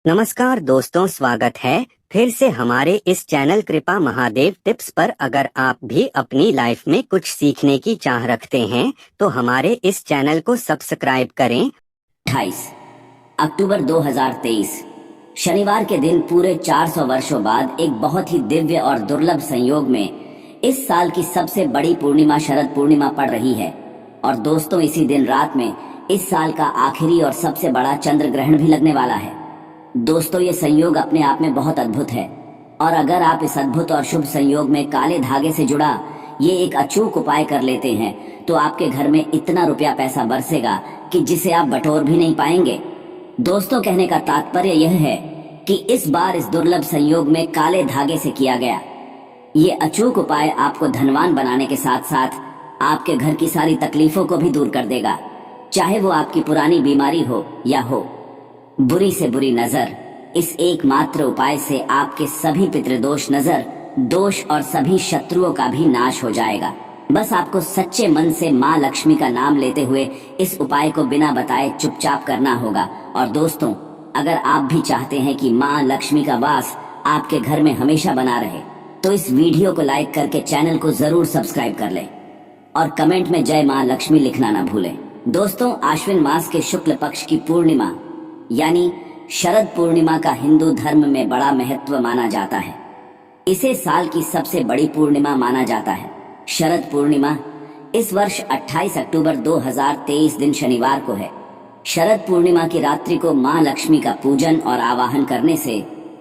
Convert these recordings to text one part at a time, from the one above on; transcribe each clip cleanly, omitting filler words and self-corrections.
नमस्कार दोस्तों, स्वागत है फिर से हमारे इस चैनल कृपा महादेव टिप्स पर। अगर आप भी अपनी लाइफ में कुछ सीखने की चाह रखते हैं तो हमारे इस चैनल को सब्सक्राइब करें। 28 अक्टूबर 2023 शनिवार के दिन पूरे 400 वर्षों बाद एक बहुत ही दिव्य और दुर्लभ संयोग में इस साल की सबसे बड़ी पूर्णिमा शरद पूर्णिमा पड़ रही है। और दोस्तों, इसी दिन रात में इस साल का आखिरी और सबसे बड़ा चंद्र ग्रहण भी लगने वाला है। दोस्तों, ये संयोग अपने आप में बहुत अद्भुत है और अगर आप इस अद्भुत और शुभ संयोग में काले धागे से जुड़ा ये एक अचूक उपाय कर लेते हैं तो आपके घर में इतना रुपया पैसा बरसेगा कि जिसे आप बटोर भी नहीं पाएंगे। दोस्तों, कहने का तात्पर्य यह है कि इस बार इस दुर्लभ संयोग में काले धागे से किया गया ये अचूक उपाय आपको धनवान बनाने के साथ साथ आपके घर की सारी तकलीफों को भी दूर कर देगा, चाहे वो आपकी पुरानी बीमारी हो या हो बुरी से बुरी नजर। इस एकमात्र उपाय से आपके सभी पितृदोष, नजर दोष और सभी शत्रुओं का भी नाश हो जाएगा। बस आपको सच्चे मन से माँ लक्ष्मी का नाम लेते हुए इस उपाय को बिना बताए चुपचाप करना होगा। और दोस्तों, अगर आप भी चाहते हैं कि माँ लक्ष्मी का वास आपके घर में हमेशा बना रहे तो इस वीडियो को लाइक करके चैनल को जरूर सब्सक्राइब कर लें और कमेंट में जय माँ लक्ष्मी लिखना ना भूलें। दोस्तों, आश्विन मास के शुक्ल पक्ष की पूर्णिमा यानी शरद पूर्णिमा का हिंदू धर्म में बड़ा महत्व माना जाता है। इसे साल की सबसे बड़ी पूर्णिमा माना जाता है। शरद पूर्णिमा इस वर्ष 28 अक्टूबर 2023 दिन शनिवार को है। शरद पूर्णिमा की रात्रि को माँ लक्ष्मी का पूजन और आवाहन करने से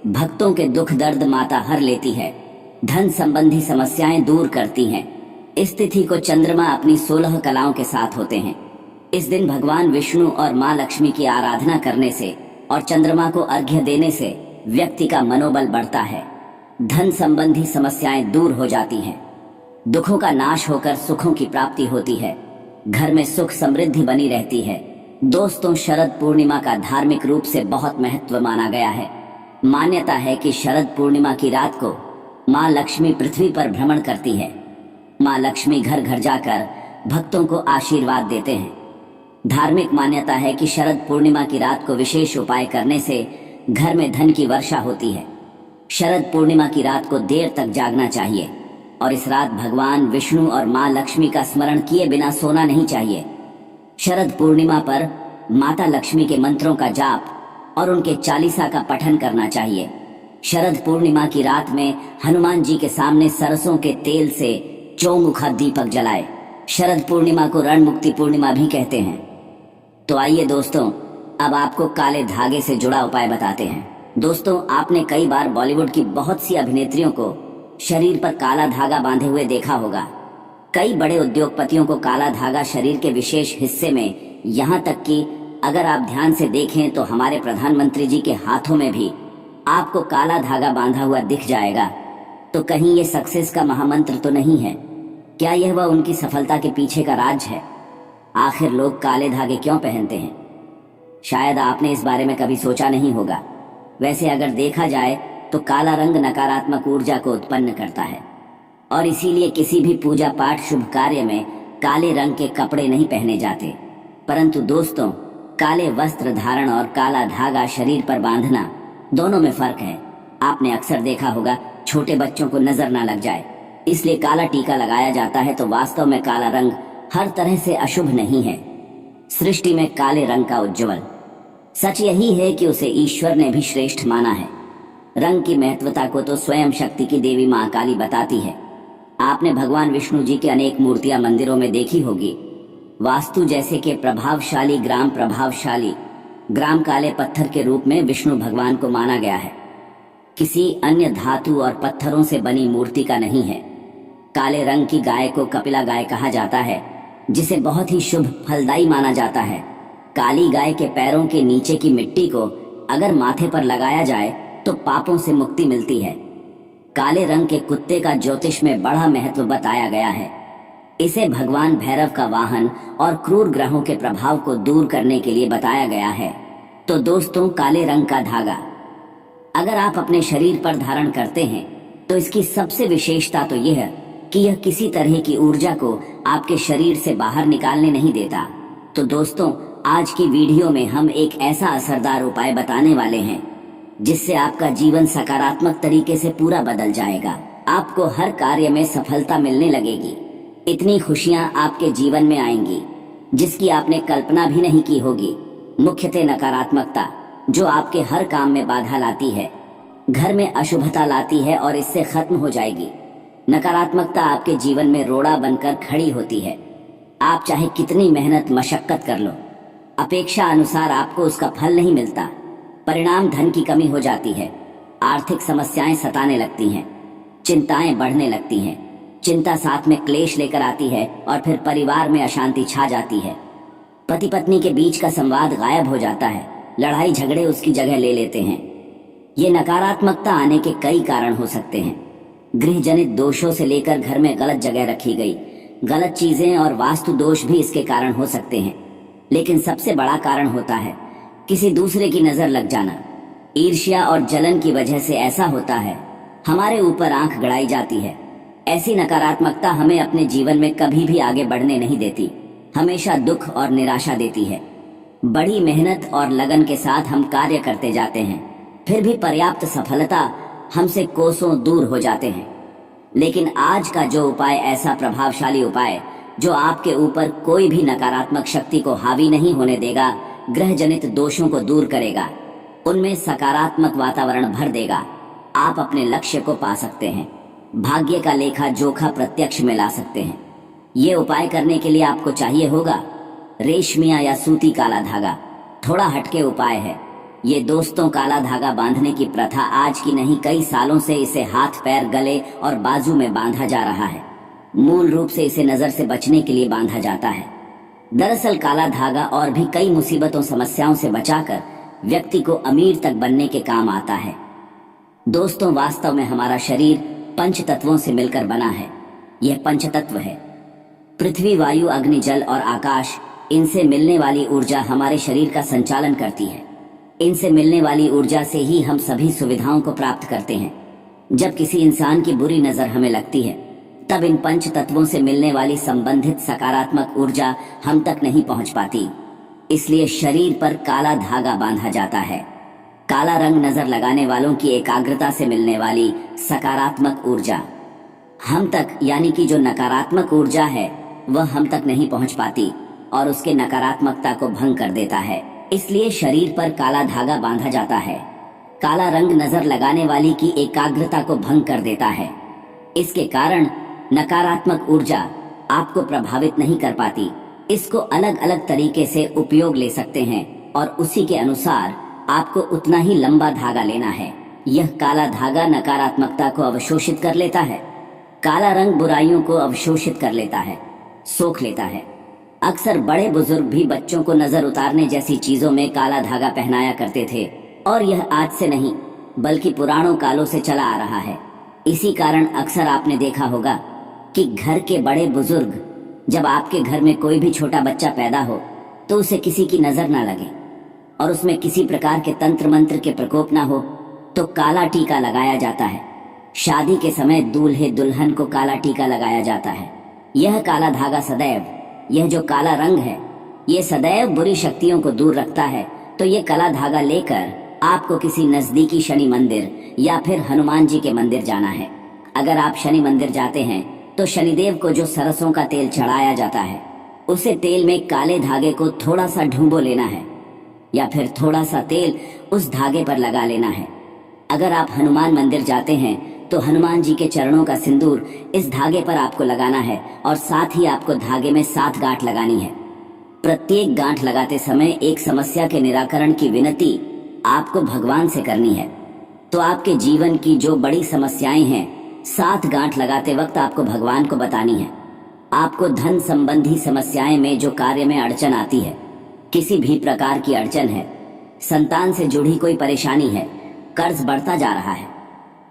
भक्तों के दुख दर्द माता हर लेती है, धन संबंधी समस्याएं दूर करती हैं। इस तिथि को चंद्रमा अपनी 16 कलाओं के साथ होते हैं। इस दिन भगवान विष्णु और माँ लक्ष्मी की आराधना करने से और चंद्रमा को अर्घ्य देने से व्यक्ति का मनोबल बढ़ता है, धन संबंधी समस्याएं दूर हो जाती हैं, दुखों का नाश होकर सुखों की प्राप्ति होती है, घर में सुख समृद्धि बनी रहती है। दोस्तों, शरद पूर्णिमा का धार्मिक रूप से बहुत महत्व माना गया है। मान्यता है कि शरद पूर्णिमा की रात को माँ लक्ष्मी पृथ्वी पर भ्रमण करती है। माँ लक्ष्मी घर घर जाकर भक्तों को आशीर्वाद देते हैं। धार्मिक मान्यता है कि शरद पूर्णिमा की रात को विशेष उपाय करने से घर में धन की वर्षा होती है। शरद पूर्णिमा की रात को देर तक जागना चाहिए और इस रात भगवान विष्णु और माँ लक्ष्मी का स्मरण किए बिना सोना नहीं चाहिए। शरद पूर्णिमा पर माता लक्ष्मी के मंत्रों का जाप और उनके चालीसा का पठन करना चाहिए। शरद पूर्णिमा की रात में हनुमान जी के सामने सरसों के तेल से चौमुखा दीपक जलाए। शरद पूर्णिमा को रणमुक्ति पूर्णिमा भी कहते हैं। तो आइए दोस्तों, अब आपको काले धागे से जुड़ा उपाय बताते हैं। दोस्तों, आपने कई बार बॉलीवुड की बहुत सी अभिनेत्रियों को शरीर पर काला धागा बांधे हुए देखा होगा। कई बड़े उद्योगपतियों को काला धागा शरीर के विशेष हिस्से में, यहाँ तक कि अगर आप ध्यान से देखें तो हमारे प्रधानमंत्री जी के हाथों में भी आपको काला धागा बांधा हुआ दिख जाएगा। तो कहीं ये सक्सेस का महामंत्र तो नहीं है? क्या यह वह उनकी सफलता के पीछे का राज है? आखिर लोग काले धागे क्यों पहनते हैं? शायद आपने इस बारे में कभी सोचा नहीं होगा। वैसे अगर देखा जाए तो काला रंग नकारात्मक ऊर्जा को उत्पन्न करता है और इसीलिए किसी भी पूजा पाठ शुभ कार्य में काले रंग के कपड़े नहीं पहने जाते। परंतु दोस्तों, काले वस्त्र धारण और काला धागा शरीर पर बांधना दोनों में फर्क है। आपने अक्सर देखा होगा छोटे बच्चों को नजर ना लग जाए इसलिए काला टीका लगाया जाता है। तो वास्तव में काला रंग हर तरह से अशुभ नहीं है। सृष्टि में काले रंग का उज्ज्वल सच यही है कि उसे ईश्वर ने भी श्रेष्ठ माना है। रंग की महत्वता को तो स्वयं शक्ति की देवी माँ काली बताती है। आपने भगवान विष्णु जी की अनेक मूर्तियां मंदिरों में देखी होगी। वास्तु जैसे कि प्रभावशाली ग्राम काले पत्थर के रूप में विष्णु भगवान को माना गया है। किसी अन्य धातु और पत्थरों से बनी मूर्ति का नहीं है। काले रंग की गाय को कपिला गाय कहा जाता है, जिसे बहुत ही शुभ फलदायी माना जाता है। काली गाय के पैरों के नीचे की मिट्टी को अगर माथे पर लगाया जाए तो पापों से मुक्ति मिलती है। काले रंग के कुत्ते का ज्योतिष में बड़ा महत्व बताया गया है। इसे भगवान भैरव का वाहन और क्रूर ग्रहों के प्रभाव को दूर करने के लिए बताया गया है। तो दोस्तों, काले रंग का धागा अगर आप अपने शरीर पर धारण करते हैं तो इसकी सबसे विशेषता तो यह है कि यह किसी तरह की ऊर्जा को आपके शरीर से बाहर निकालने नहीं देता। तो दोस्तों, आज की वीडियो में हम एक ऐसा असरदार उपाय बताने वाले हैं जिससे आपका जीवन सकारात्मक तरीके से पूरा बदल जाएगा। आपको हर कार्य में सफलता मिलने लगेगी। इतनी खुशियां आपके जीवन में आएंगी जिसकी आपने कल्पना भी नहीं की होगी। मुख्यतः नकारात्मकता जो आपके हर काम में बाधा लाती है, घर में अशुभता लाती है और इससे खत्म हो जाएगी। नकारात्मकता आपके जीवन में रोड़ा बनकर खड़ी होती है। आप चाहे कितनी मेहनत मशक्कत कर लो, अपेक्षा अनुसार आपको उसका फल नहीं मिलता। परिणाम धन की कमी हो जाती है, आर्थिक समस्याएं सताने लगती हैं, चिंताएं बढ़ने लगती हैं। चिंता साथ में क्लेश लेकर आती है और फिर परिवार में अशांति छा जाती है। पति पत्नी के बीच का संवाद गायब हो जाता है, लड़ाई झगड़े उसकी जगह ले लेते हैं। ये नकारात्मकता आने के कई कारण हो सकते हैं। गृह जनित दोषों से लेकर घर में गलत जगह रखी गई गलत चीजें और वास्तु दोष भी इसके कारण हो सकते हैं। लेकिन सबसे बड़ा कारण होता है किसी दूसरे की नजर लग जाना। ईर्ष्या और जलन की वजह से ऐसा होता है, हमारे ऊपर आंख गड़ाई जाती है। ऐसी नकारात्मकता हमें अपने जीवन में कभी भी आगे बढ़ने नहीं देती, हमेशा दुख और निराशा देती है। बड़ी मेहनत और लगन के साथ हम कार्य करते जाते हैं, फिर भी पर्याप्त सफलता हमसे कोसों दूर हो जाते हैं। लेकिन आज का जो उपाय ऐसा प्रभावशाली उपाय जो आपके ऊपर कोई भी नकारात्मक शक्ति को हावी नहीं होने देगा, ग्रह जनित दोषों को दूर करेगा, उनमें सकारात्मक वातावरण भर देगा। आप अपने लक्ष्य को पा सकते हैं, भाग्य का लेखा जोखा प्रत्यक्ष में ला सकते हैं। ये उपाय करने के लिए आपको चाहिए होगा रेशमिया या सूती काला धागा। थोड़ा हटके उपाय है ये दोस्तों। काला धागा बांधने की प्रथा आज की नहीं, कई सालों से इसे हाथ पैर गले और बाजू में बांधा जा रहा है। मूल रूप से इसे नजर से बचने के लिए बांधा जाता है। दरअसल काला धागा और भी कई मुसीबतों समस्याओं से बचाकर व्यक्ति को अमीर तक बनने के काम आता है। दोस्तों, वास्तव में हमारा शरीर पंच तत्वों से मिलकर बना है। यह पंच तत्व है पृथ्वी, वायु, अग्नि, जल और आकाश। इनसे मिलने वाली ऊर्जा हमारे शरीर का संचालन करती है। इनसे मिलने वाली ऊर्जा से ही हम सभी सुविधाओं को प्राप्त करते हैं। जब किसी इंसान की बुरी नजर हमें लगती है, तब इन पंच तत्वों से मिलने वाली संबंधित सकारात्मक ऊर्जा हम तक नहीं पहुंच पाती। इसलिए शरीर पर काला धागा बांधा जाता है। काला रंग नजर लगाने वालों की एकाग्रता से मिलने वाली सकारात्मक ऊर्जा हम तक, यानी कि जो नकारात्मक ऊर्जा है वह हम तक नहीं पहुंच पाती और उसके नकारात्मकता को भंग कर देता है। इसलिए शरीर पर काला धागा बांधा जाता है। काला रंग नजर लगाने वाली की एकाग्रता को भंग कर देता है। इसके कारण नकारात्मक ऊर्जा आपको प्रभावित नहीं कर पाती। इसको अलग अलग तरीके से उपयोग ले सकते हैं और उसी के अनुसार आपको उतना ही लंबा धागा लेना है। यह काला धागा नकारात्मकता को अवशोषित कर लेता है। काला रंग बुराइयों को अवशोषित कर लेता है, सोख लेता है। अक्सर बड़े बुजुर्ग भी बच्चों को नजर उतारने जैसी चीजों में काला धागा पहनाया करते थे और यह आज से नहीं बल्कि पुरानों कालों से चला आ रहा है। इसी कारण अक्सर आपने देखा होगा कि घर के बड़े बुजुर्ग, जब आपके घर में कोई भी छोटा बच्चा पैदा हो तो उसे किसी की नजर ना लगे और उसमें किसी प्रकार के तंत्र मंत्र के प्रकोप ना हो तो काला टीका लगाया जाता है। शादी के समय दूल्हे दुल्हन को काला टीका लगाया जाता है। यह काला धागा सदैव, यह जो काला रंग है, ये सदैव बुरी शक्तियों को दूर रखता है। तो ये काला धागा लेकर आपको किसी नजदीकी शनि मंदिर या फिर हनुमान जी के मंदिर जाना है। अगर आप शनि मंदिर जाते हैं तो शनिदेव को जो सरसों का तेल चढ़ाया जाता है, उसे तेल में काले धागे को थोड़ा सा ढूंबो लेना है या फिर थोड़ा सा तेल उस धागे पर लगा लेना है। अगर आप हनुमान मंदिर जाते हैं तो हनुमान जी के चरणों का सिंदूर इस धागे पर आपको लगाना है और साथ ही आपको धागे में 7 गांठ लगानी है। प्रत्येक गांठ लगाते समय एक समस्या के निराकरण की विनती आपको भगवान से करनी है। तो आपके जीवन की जो बड़ी समस्याएं हैं, 7 गांठ लगाते वक्त आपको भगवान को बतानी है। आपको धन संबंधी समस्याएं में जो कार्य में अड़चन आती है, किसी भी प्रकार की अड़चन है, संतान से जुड़ी कोई परेशानी है, कर्ज बढ़ता जा रहा है,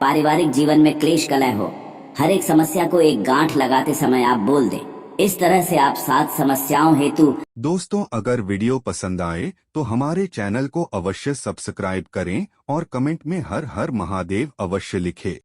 पारिवारिक जीवन में क्लेश कलह हो, हर एक समस्या को एक गांठ लगाते समय आप बोल दें। इस तरह से आप 7 समस्याओं हेतु। दोस्तों, अगर वीडियो पसंद आए तो हमारे चैनल को अवश्य सब्सक्राइब करें और कमेंट में हर हर महादेव अवश्य लिखें।